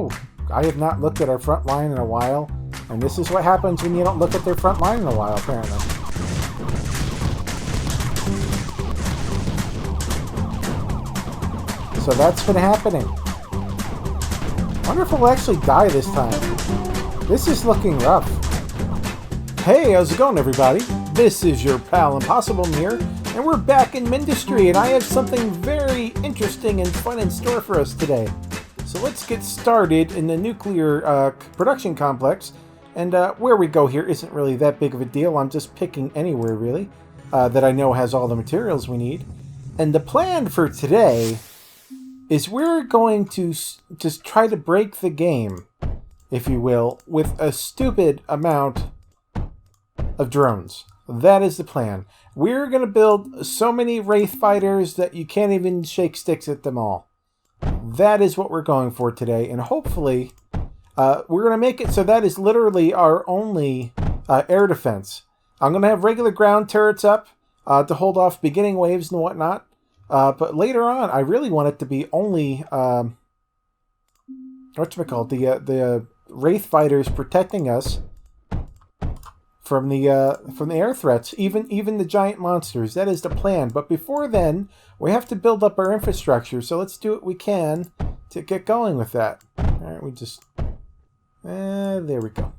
Oh, I have not looked at our front line in a while. And this is what happens when you don't look at their front line in a while, apparently. So that's been happening. I wonder if we'll actually die this time. This is looking rough. Hey, how's it going, everybody? This is your pal Impossibum here, and we're back in Mindustry, and I have something very interesting and fun in store for us today. So let's get started in the nuclear production complex. And where we go here isn't really that big of a deal. I'm just picking anywhere, really, that I know has all the materials we need. And the plan for today is we're going to just try to break the game, if you will, with a stupid amount of drones. That is the plan. We're going to build so many Wraith fighters that you can't even shake sticks at them all. That is what we're going for today, and hopefully we're going to make it so that is literally our only air defense. I'm going to have regular ground turrets up to hold off beginning waves and whatnot. But later on, I really want it to be only the Wraith fighters protecting us from the air threats, even the giant monsters. That is the plan. But before then, we have to build up our infrastructure. So let's do what we can to get going with that. All right, we just there we go.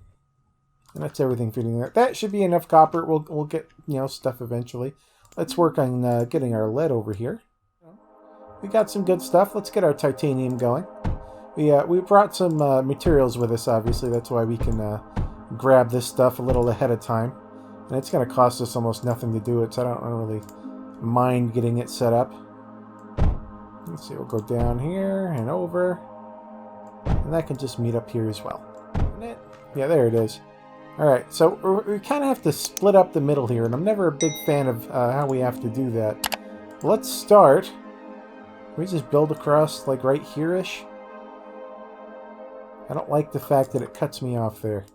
And that's everything fitting there. That should be enough copper. We'll get stuff eventually. Let's work on getting our lead over here. We got some good stuff. Let's get our titanium going. We brought some materials with us, obviously. That's why we can grab this stuff a little ahead of time. And it's going to cost us almost nothing to do it, so I don't really mind getting it set up. Let's see, we'll go down here and over. And that can just meet up here as well. Yeah, there it is. Alright, so we kind of have to split up the middle here, and I'm never a big fan of how we have to do that. Let's start. Can we just build across, like, right here-ish? I don't like the fact that it cuts me off there.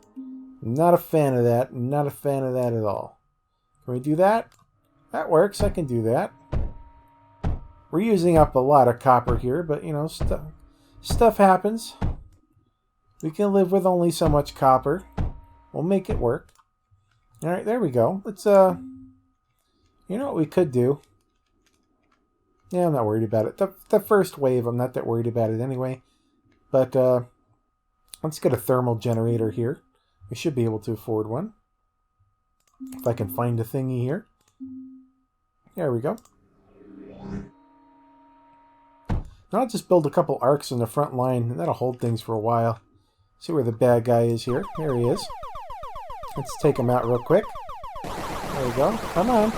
I'm not a fan of that. I'm not a fan of that at all. Can we do that? That works. I can do that. We're using up a lot of copper here, but, stuff happens. We can live with only so much copper. We'll make it work. Alright, there we go. Let's, you know what we could do? Yeah, I'm not worried about it. The first wave, I'm not that worried about it anyway. But, let's get a thermal generator here. We should be able to afford one. If I can find a thingy here. There we go. Now I'll just build a couple arcs in the front line, and that'll hold things for a while. See where the bad guy is here. There he is. Let's take him out real quick. There we go. Come on.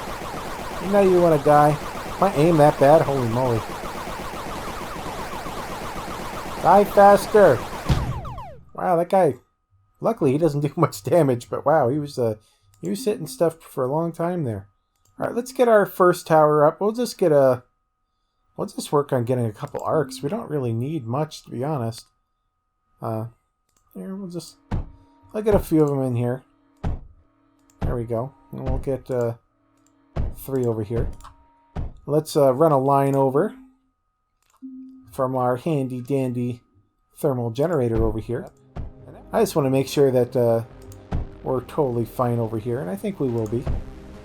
You know you want to die. If I aim that bad, holy moly. Die faster. Wow, that guy... Luckily, he doesn't do much damage, but wow, he was hitting stuff for a long time there. All right, let's get our first tower up. We'll just work on getting a couple arcs. We don't really need much, to be honest. Here, I'll get a few of them in here. There we go. And we'll get 3 over here. Let's run a line over from our handy-dandy thermal generator over here. I just want to make sure that we're totally fine over here, and I think we will be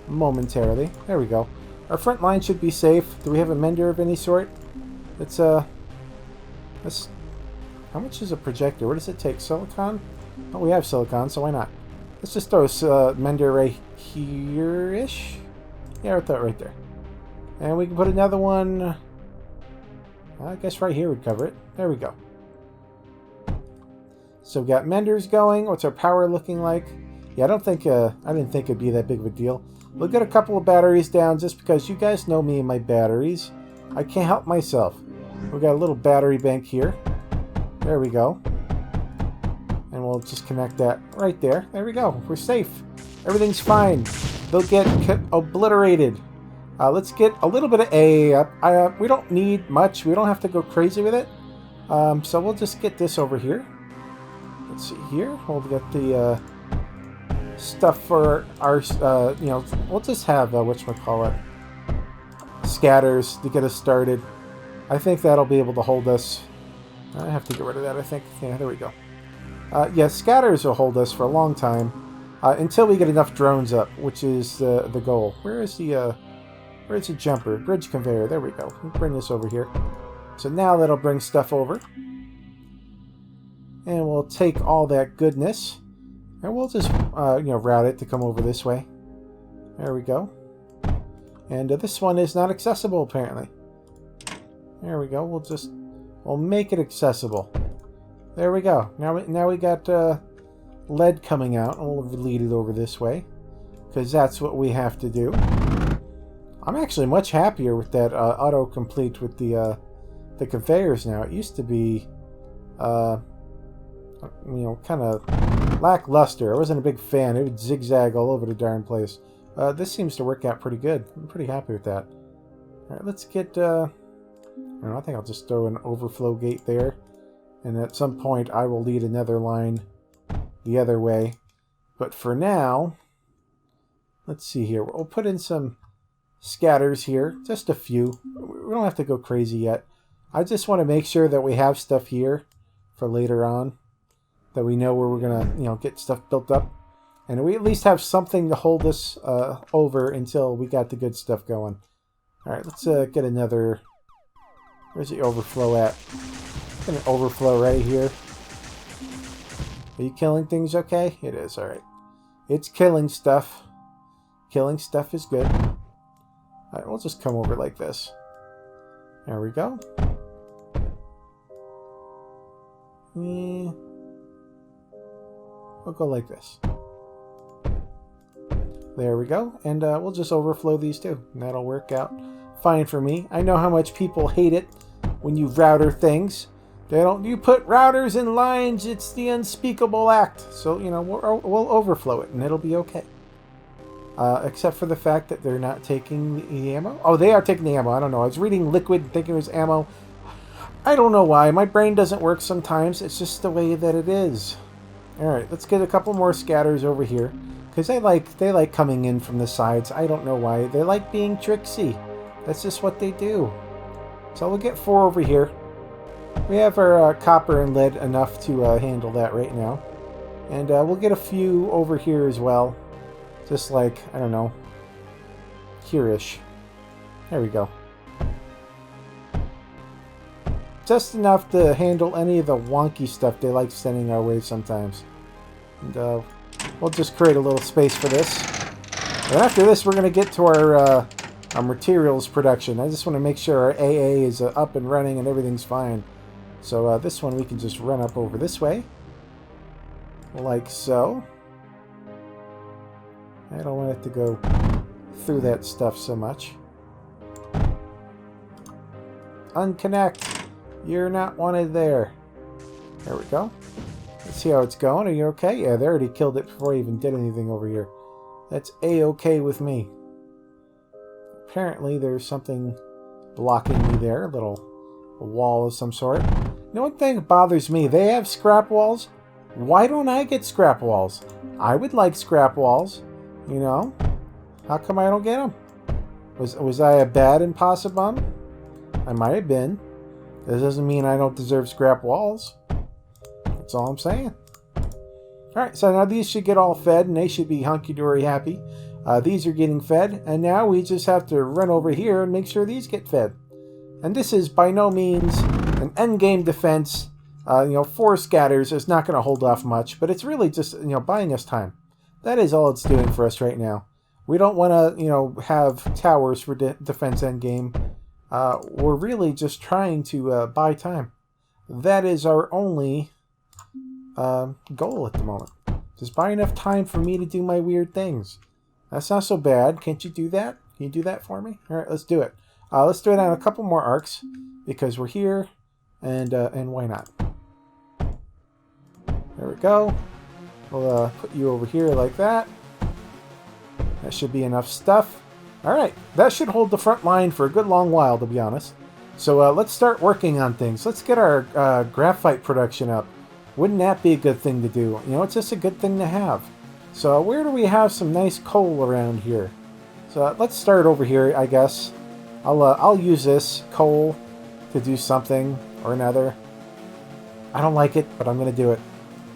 momentarily. There we go. Our front line should be safe. Do we have a mender of any sort? Let's how much is a projector? What does it take? Silicon? Oh, we have silicon, so why not? Let's just throw a mender right here-ish. Yeah, right there. And we can put another one... I guess right here would cover it. There we go. So we've got menders going. What's our power looking like? Yeah, I didn't think it'd be that big of a deal. We'll get a couple of batteries down just because you guys know me and my batteries. I can't help myself. We've got a little battery bank here. There we go. And we'll just connect that right there. There we go. We're safe. Everything's fine. They'll get obliterated. Let's get a little bit of A. We don't need much. We don't have to go crazy with it. So we'll just get this over here. Let's see here. We'll get the stuff for our, we'll just have, whatchamacallit, scatters to get us started. I think that'll be able to hold us I have to get rid of that, I think. Yeah, there we go. Yeah, scatters will hold us for a long time until we get enough drones up, which is the goal. Where's the jumper? Bridge conveyor. There we go. We'll bring this over here. So now that'll bring stuff over. And we'll take all that goodness, and we'll just, route it to come over this way. There we go. And this one is not accessible, apparently. There we go. We'll make it accessible. There we go. Now we got lead coming out, and we'll lead it over this way, because that's what we have to do. I'm actually much happier with that autocomplete with the conveyors now. It used to be, kind of lackluster. I wasn't a big fan. It would zigzag all over the darn place. This seems to work out pretty good. I'm pretty happy with that. All right, let's get... I think I'll just throw an overflow gate there. And at some point, I will lead another line the other way. But for now, let's see here. We'll put in some scatters here. Just a few. We don't have to go crazy yet. I just want to make sure that we have stuff here for later on. That we know where we're going to, get stuff built up. And we at least have something to hold us over until we got the good stuff going. All right, let's get another... Where's the overflow at? Get an overflow right here. Are you killing things okay? It is, all right. It's killing stuff. Killing stuff is good. All right, we'll just come over like this. There we go. Yeah. We'll go like this. There we go. And we'll just overflow these too. And that'll work out fine for me. I know how much people hate it when you router things. You put routers in lines, it's the unspeakable act. So, we'll overflow it and it'll be okay. Except for the fact that they're not taking the ammo. Oh, they are taking the ammo. I don't know. I was reading liquid thinking it was ammo. I don't know why. My brain doesn't work sometimes. It's just the way that it is. Alright, let's get a couple more scatters over here. Because they like coming in from the sides. I don't know why. They like being tricksy. That's just what they do. So we'll get 4 over here. We have our copper and lead enough to handle that right now. And we'll get a few over here as well. Just like, I don't know, here-ish. There we go. Just enough to handle any of the wonky stuff they like sending our way sometimes. And we'll just create a little space for this. And after this, we're going to get to our materials production. I just want to make sure our AA is up and running and everything's fine. So this one we can just run up over this way. Like so. I don't want it to go through that stuff so much. Unconnect. You're not wanted there. There we go. Let's see how it's going. Are you okay? Yeah, they already killed it before I even did anything over here. That's A-okay with me. Apparently there's something blocking me there. A wall of some sort. You know, one thing that bothers me. They have scrap walls. Why don't I get scrap walls? I would like scrap walls. You know? How come I don't get them? Was I a bad Impossibum? I might have been. That doesn't mean I don't deserve scrap walls. That's all I'm saying. Alright, so now these should get all fed, and they should be hunky-dory happy. These are getting fed, and now we just have to run over here and make sure these get fed. And this is by no means an endgame defense. 4 scatters is not going to hold off much, but it's really just, buying us time. That is all it's doing for us right now. We don't want to, have towers for defense endgame. We're really just trying to buy time. That is our only goal at the moment. Just buy enough time for me to do my weird things. That's not so bad. Can't you do that? Can you do that for me? All right, let's do it. Let's do it on a couple more arcs because we're here, and why not? There we go. We'll put you over here like that. That should be enough stuff. All right, that should hold the front line for a good long while, to be honest. So let's start working on things. Let's get our graphite production up. Wouldn't that be a good thing to do? It's just a good thing to have. So where do we have some nice coal around here? So let's start over here, I guess. I'll use this coal to do something or another. I don't like it, but I'm going to do it.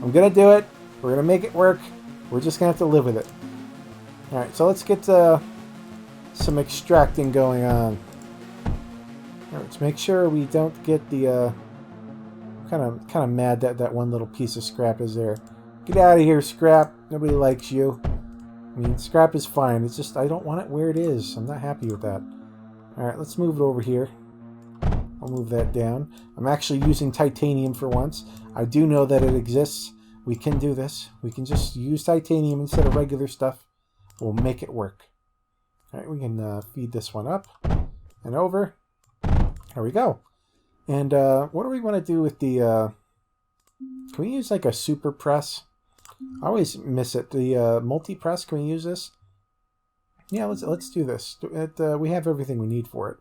I'm going to do it. We're going to make it work. We're just going to have to live with it. Alright, so let's get some extracting going on. Alright, let's make sure we don't get the... kind of mad that that one little piece of scrap is there. Get out of here, scrap. Nobody likes you. I mean, scrap is fine. It's just I don't want it where it is. I'm not happy with that. Alright, let's move it over here. I'll move that down. I'm actually using titanium for once. I do know that it exists. We can do this. We can just use titanium instead of regular stuff. We'll make it work. Alright, we can feed this one up and over. There we go. And what do we want to do with the... can we use like a super press? I always miss it. The multi-press, can we use this? Yeah, let's do this. We have everything we need for it.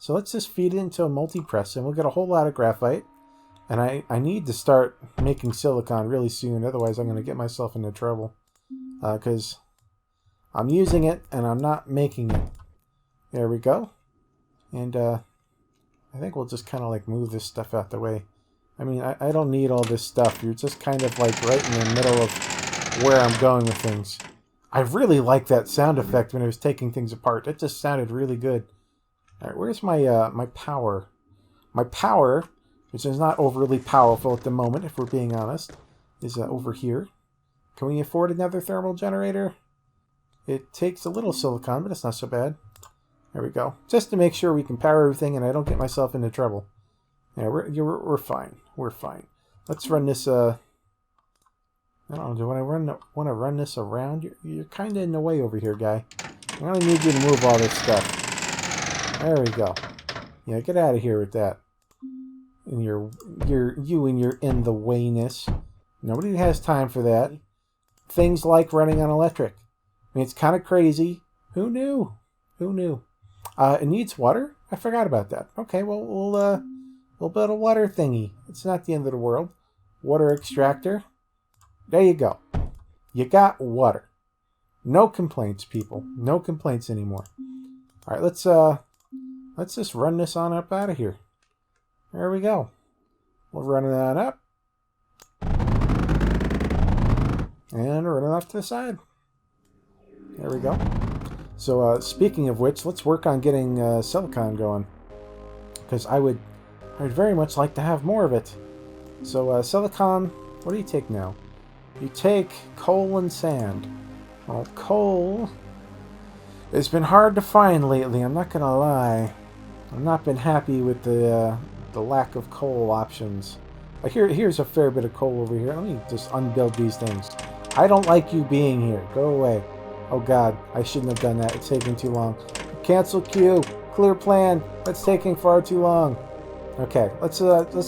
So let's just feed it into a multi-press and we'll get a whole lot of graphite. And I need to start making silicon really soon, otherwise I'm going to get myself into trouble. Because I'm using it and I'm not making it. There we go. And I think we'll just kind of like move this stuff out the way. I mean, I don't need all this stuff. You're just kind of like right in the middle of where I'm going with things. I really like that sound effect when it was taking things apart. It just sounded really good. All right, where's my my power? My power, which is not overly powerful at the moment, if we're being honest, is over here. Can we afford another thermal generator? It takes a little silicon, but it's not so bad. There we go. Just to make sure we can power everything and I don't get myself into trouble. Yeah, we're fine. We're fine. Let's run this. I don't know. Do I want to run this around? You're kind of in the way over here, guy. I only need you to move all this stuff. There we go. Yeah, get out of here with that. And you and your in the wayness. Nobody has time for that. Things like running on electric. I mean, it's kind of crazy. Who knew? Who knew? It needs water? I forgot about that. Okay, well, we'll build a water thingy. It's not the end of the world. Water extractor. There you go. You got water. No complaints, people. No complaints anymore. All right, let's just run this on up out of here. There we go. We'll run it on up. And run it off to the side. There we go. So, speaking of which, let's work on getting silicon going. Because I would very much like to have more of it. So, silicon, what do you take now? You take coal and sand. Well, coal... It's been hard to find lately, I'm not gonna lie. I've not been happy with the lack of coal options. Here's a fair bit of coal over here. Let me just unbuild these things. I don't like you being here. Go away. Oh god, I shouldn't have done that. It's taking too long. Cancel queue. Clear plan. That's taking far too long. Okay, let's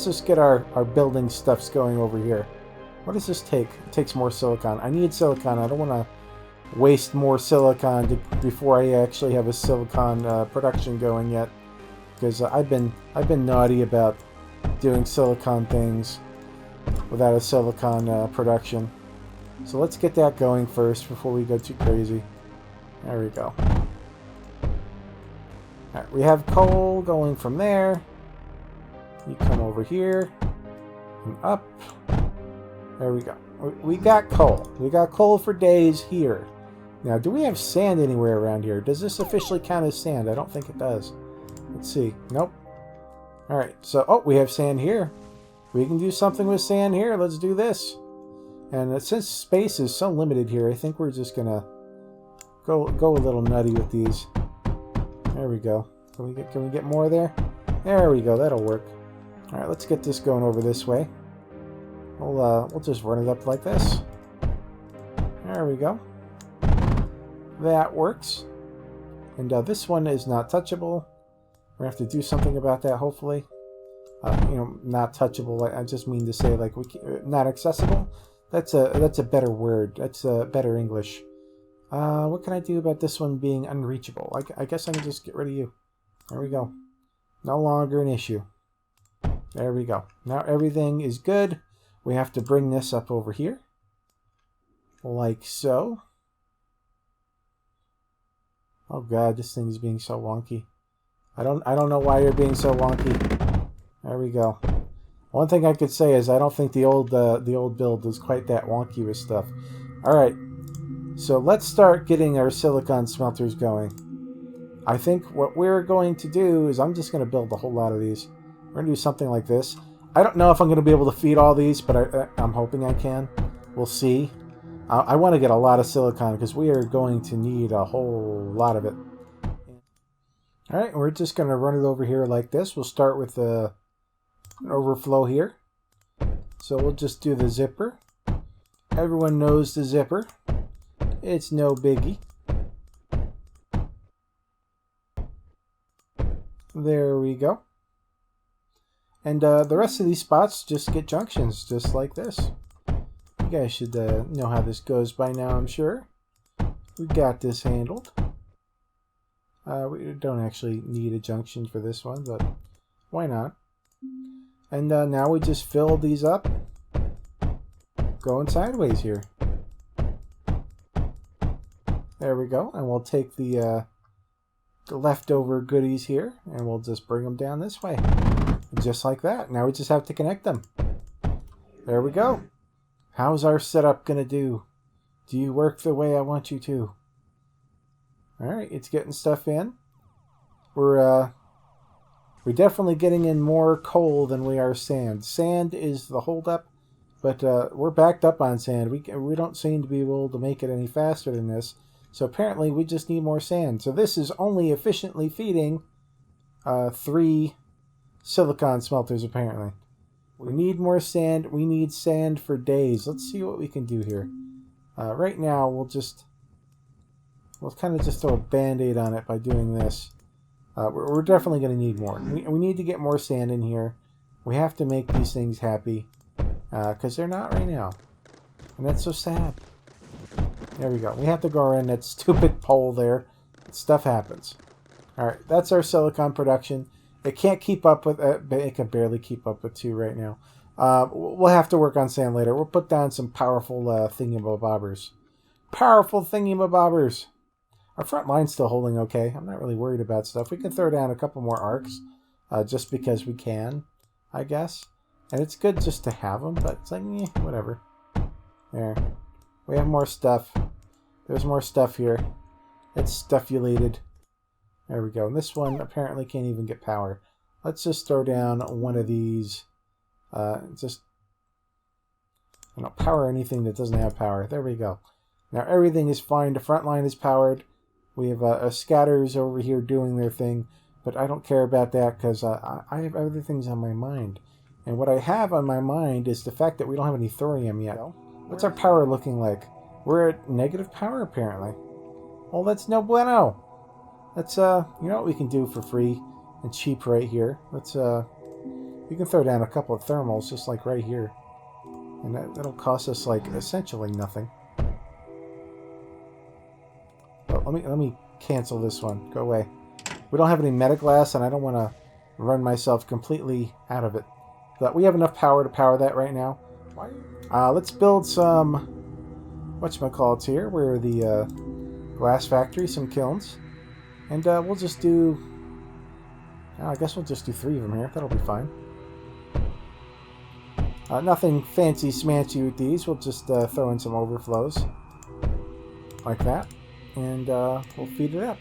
just get our building stuffs going over here. What does this take? It takes more silicon. I need silicon. I don't want to waste more silicon before I actually have a silicon production going yet. Because I've been naughty about doing silicon things without a silicon production. So let's get that going first before we go too crazy. There we go. Alright, we have coal going from there. You come over here and up. There we go. We got coal. We got coal for days here. Now, do we have sand anywhere around here? Does this officially count as sand? I don't think it does. Let's see. Nope. Alright, so, oh, we have sand here. We can do something with sand here. Let's do this. And since space is so limited here, I think we're just gonna go a little nutty with these. There we go. Can we get more there? There we go. That'll work. All right, let's get this going over this way. We'll just run it up like this. There we go. That works. And this one is not touchable. We're gonna have to do something about that, hopefully. You know, not touchable. I just mean to say, like, not accessible. That's a better word. That's better English. What can I do about this one being unreachable? I guess I can just get rid of you. There we go. No longer an issue. There we go. Now everything is good. We have to bring this up over here. Like so. Oh god, this thing is being so wonky. I don't know why you're being so wonky. There we go. One thing I could say is I don't think the old build was quite that wonky with stuff. All right, so let's start getting our silicon smelters going. I think what we're going to do is I'm just going to build a whole lot of these. We're going to do something like this. I don't know if I'm going to be able to feed all these, but I'm hoping I can. We'll see. I want to get a lot of silicon because we are going to need a whole lot of it. All right, we're just going to run it over here like this. We'll start with an overflow here. So we'll just do the zipper. Everyone knows the zipper. It's no biggie. There we go. And the rest of these spots just get junctions, just like this. You guys should know how this goes by now, I'm sure. We got this handled. We don't actually need a junction for this one, but why not? And now we just fill these up, going sideways here. There we go, and we'll take the leftover goodies here, and we'll just bring them down this way. Just like that. Now we just have to connect them. There we go. How's our setup going to do? Do you work the way I want you to? Alright, it's getting stuff in. We're definitely getting in more coal than we are sand. Sand is the holdup, but we're backed up on sand. We don't seem to be able to make it any faster than this. So apparently we just need more sand. So this is only efficiently feeding 3 silicon smelters apparently. We need more sand. We need sand for days. Let's see what we can do here. Right now we'll kind of just throw a band-aid on it by doing this. We're definitely going to need more. We need to get more sand in here. We have to make these things happy because they're not right now. And that's so sad. There we go. We have to go around that stupid pole there. Stuff happens. Alright, that's our silicon production. It can't keep up with it can barely keep up with 2 right now. We'll have to work on sand later. We'll put down some powerful thingamabobbers. Powerful thingamabobbers. Our front line's still holding okay. I'm not really worried about stuff. We can throw down a couple more arcs just because we can, I guess. And it's good just to have them, but it's like, whatever. There. We have more stuff. There's more stuff here. It's stuffulated. There we go. And this one apparently can't even get power. Let's just throw down one of these. Just, power anything that doesn't have power. There we go. Now everything is fine. The front line is powered. We have scatters over here doing their thing. But I don't care about that because I have other things on my mind. And what I have on my mind is the fact that we don't have any thorium yet. What's our power looking like? We're at negative power apparently. Well, that's no bueno. Let's, you know what we can do for free and cheap right here? Let's, we can throw down a couple of thermals just like right here. And that'll cost us like essentially nothing. But let me cancel this one. Go away. We don't have any metaglass and I don't want to run myself completely out of it. But we have enough power to power that right now. Let's build some, whatchamacallits here. We're the glass factory, some kilns. And we'll just do, I guess we'll just do 3 of them here. That'll be fine. Nothing fancy smancy with these. We'll just throw in some overflows. Like that. And we'll feed it up.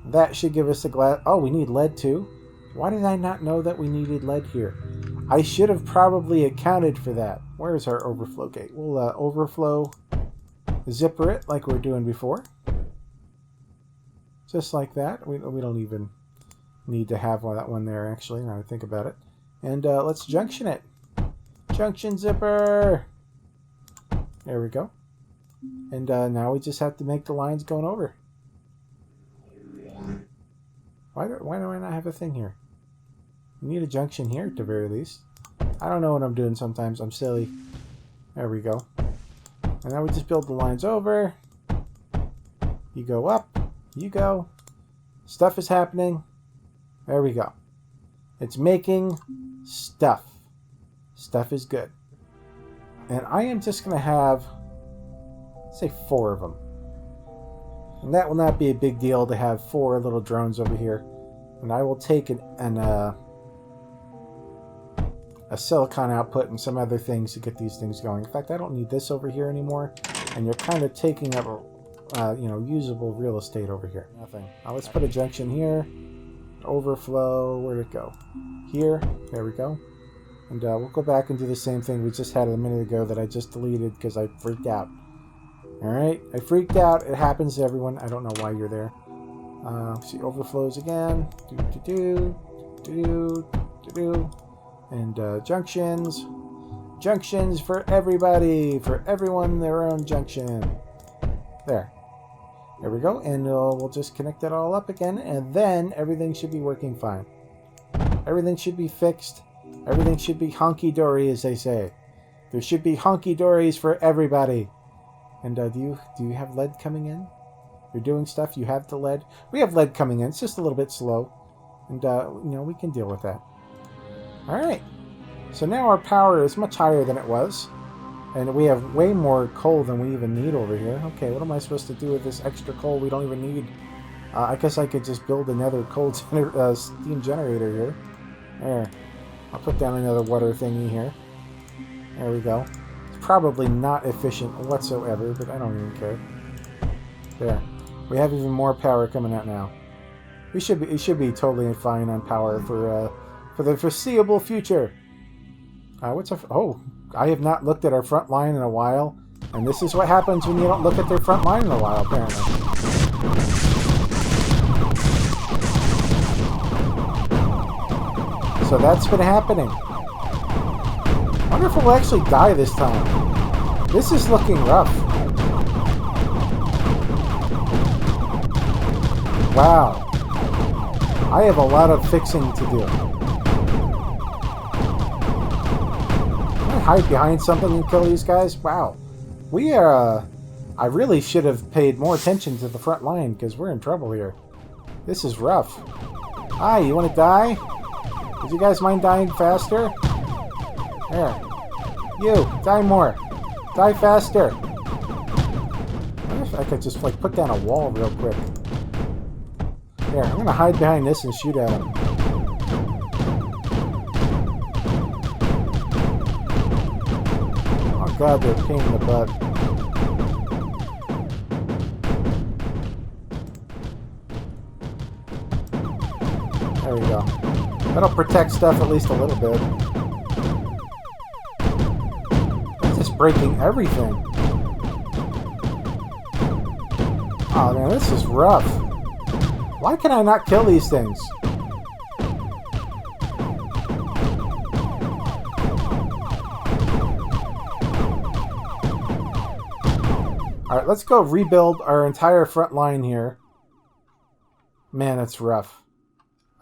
That should give us a glass. Oh, we need lead too. Why did I not know that we needed lead here? I should have probably accounted for that. Where's our overflow gate? We'll overflow zipper it like we were doing before. Just like that. We don't even need to have that one there, actually, now I think about it. And let's junction it. Junction zipper! There we go. And now we just have to make the lines going over. Why do I not have a thing here? We need a junction here, at the very least. I don't know what I'm doing sometimes. I'm silly. There we go. And now we just build the lines over. You go up. You go. Stuff is happening. There we go. It's making stuff. Stuff is good. And I am just going to have, say, 4 of them. And that will not be a big deal to have 4 little drones over here. And I will take a silicon output and some other things to get these things going. In fact, I don't need this over here anymore, and you're kind of taking up, you know, usable real estate over here. Nothing. Now let's put a junction here. Overflow. Where'd it go? Here. There we go. And we'll go back and do the same thing we just had a minute ago that I just deleted because I freaked out. Alright, I freaked out. It happens to everyone. I don't know why you're there. See, overflows again. And junctions. Junctions for everybody. For everyone, their own junction. There. There we go. And we'll just connect it all up again. And then everything should be working fine. Everything should be fixed. Everything should be honky-dory, as they say. There should be honky-dories for everybody. And do you have lead coming in? You're doing stuff. You have the lead. We have lead coming in. It's just a little bit slow. And, you know, we can deal with that. All right. So now our power is much higher than it was. And we have way more coal than we even need over here. Okay, what am I supposed to do with this extra coal we don't even need? I guess I could just build another coal steam generator here. There. I'll put down another water thingy here. There we go. It's probably not efficient whatsoever, but I don't even care. There. We have even more power coming out now. It should be totally fine on power for the foreseeable future. Oh, I have not looked at our front line in a while, and this is what happens when you don't look at their front line in a while, apparently. So that's been happening. I wonder if we'll actually die this time. This is looking rough. Wow. I have a lot of fixing to do. Can I hide behind something and kill these guys? Wow. We are... I really should have paid more attention to the front line because we're in trouble here. This is rough. Hi, you want to die? Would you guys mind dying faster? There. You, die more. Die faster. I wonder if I could just like put down a wall real quick. There, I'm gonna hide behind this and shoot at him. Oh god, they're a pain in the butt. There we go. That'll protect stuff at least a little bit. That's just breaking everything. Oh man, this is rough. Why can I not kill these things? Alright, let's go rebuild our entire front line here. Man, it's rough.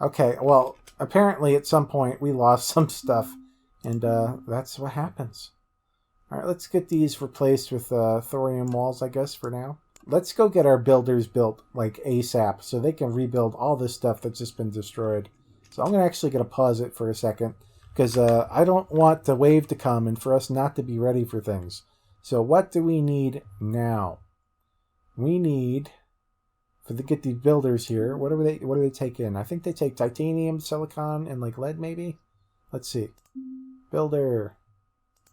Okay, well, apparently at some point we lost some stuff, and that's what happens. Alright, let's get these replaced with thorium walls, I guess, for now. Let's go get our builders built, like, ASAP, so they can rebuild all this stuff that's just been destroyed. So I'm actually going to pause it for a second, because I don't want the wave to come and for us not to be ready for things. So what do we need now? We need... get these builders here. What do they take in? I think they take titanium, silicon, and like lead maybe? Let's see. Builder.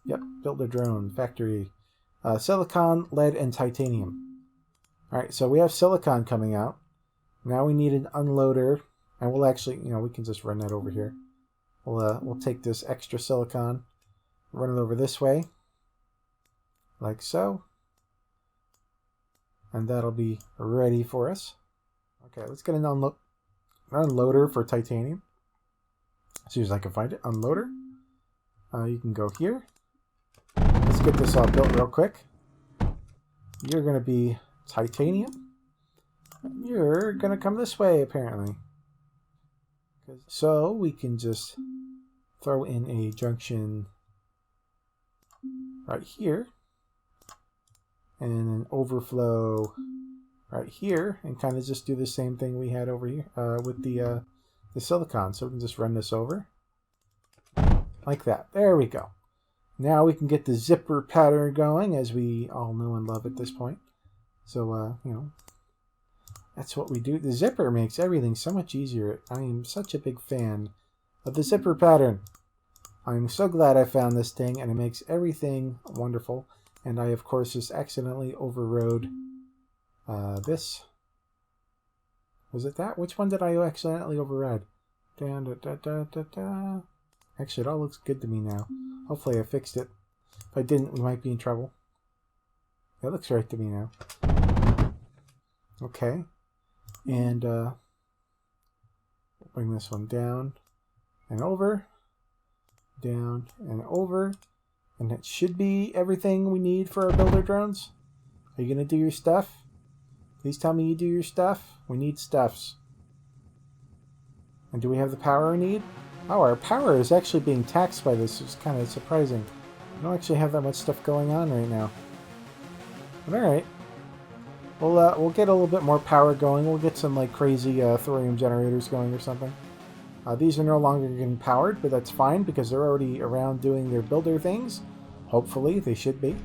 Yep, builder drone, factory. Silicon, lead, and titanium. Alright, so we have silicon coming out. Now we need an unloader. And we'll actually, you know, we can just run that over here. We'll take this extra silicon, run it over this way. Like so. And that'll be ready for us. Okay, let's get an unloader for titanium. As soon as I can find it. Unloader. You can go here. Let's get this all built real quick. You're going to be titanium. You're going to come this way, apparently. So we can just throw in a junction right here. And an overflow right here, and kind of just do the same thing we had over here with the silicon. So we can just run this over like that. There we go. Now we can get the zipper pattern going, as we all know and love at this point. So you know, that's what we do. The zipper makes everything so much easier. I am such a big fan of the zipper pattern. I'm so glad I found this thing, and it makes everything wonderful. And I, of course, just accidentally overrode this. Was it that? Which one did I accidentally override? Da, da, da, da, da, da. Actually, it all looks good to me now. Hopefully I fixed it. If I didn't, we might be in trouble. It looks right to me now. Okay. And bring this one down and over. Down and over. And that should be everything we need for our builder drones. Are you going to do your stuff? Please tell me you do your stuff. We need stuffs. And do we have the power we need? Oh, our power is actually being taxed by this. It's kind of surprising. We don't actually have that much stuff going on right now. But alright. We'll get a little bit more power going. We'll get some like crazy thorium generators going or something. These are no longer getting powered, but that's fine because they're already around doing their builder things. Hopefully, they should be.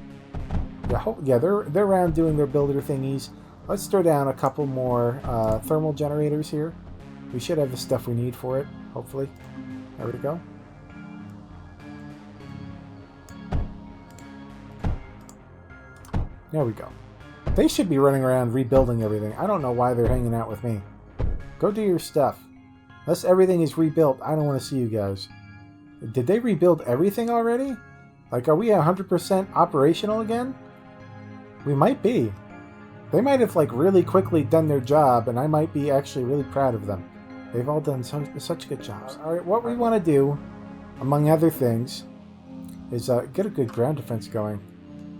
Yeah, they're around doing their builder thingies. Let's throw down a couple more thermal generators here. We should have the stuff we need for it, hopefully. There we go. There we go. They should be running around rebuilding everything. I don't know why they're hanging out with me. Go do your stuff. Unless everything is rebuilt, I don't want to see you guys. Did they rebuild everything already? Like, are we 100% operational again? We might be. They might have, like, really quickly done their job, and I might be actually really proud of them. They've all done such good jobs. Alright, what we want to do, among other things, is get a good ground defense going.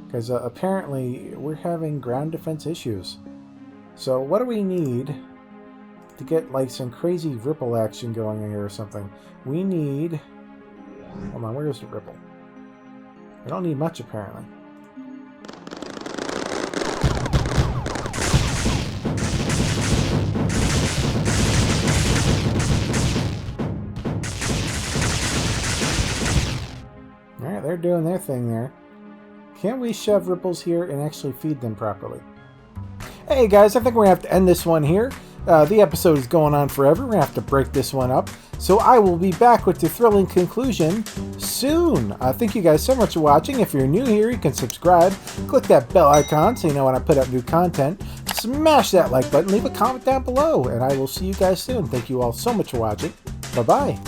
Because apparently we're having ground defense issues. So what do we need to get like some crazy ripple action going here or something? We need... Hold on, where is the ripple? I don't need much apparently. Alright, they're doing their thing there. Can't we shove ripples here and actually feed them properly? Hey guys, I think we're going to have to end this one here. The episode is going on forever. We're going to have to break this one up. So I will be back with the thrilling conclusion soon. Thank you guys so much for watching. If you're new here, you can subscribe. Click that bell icon so you know when I put up new content. Smash that like button. Leave a comment down below. And I will see you guys soon. Thank you all so much for watching. Bye-bye.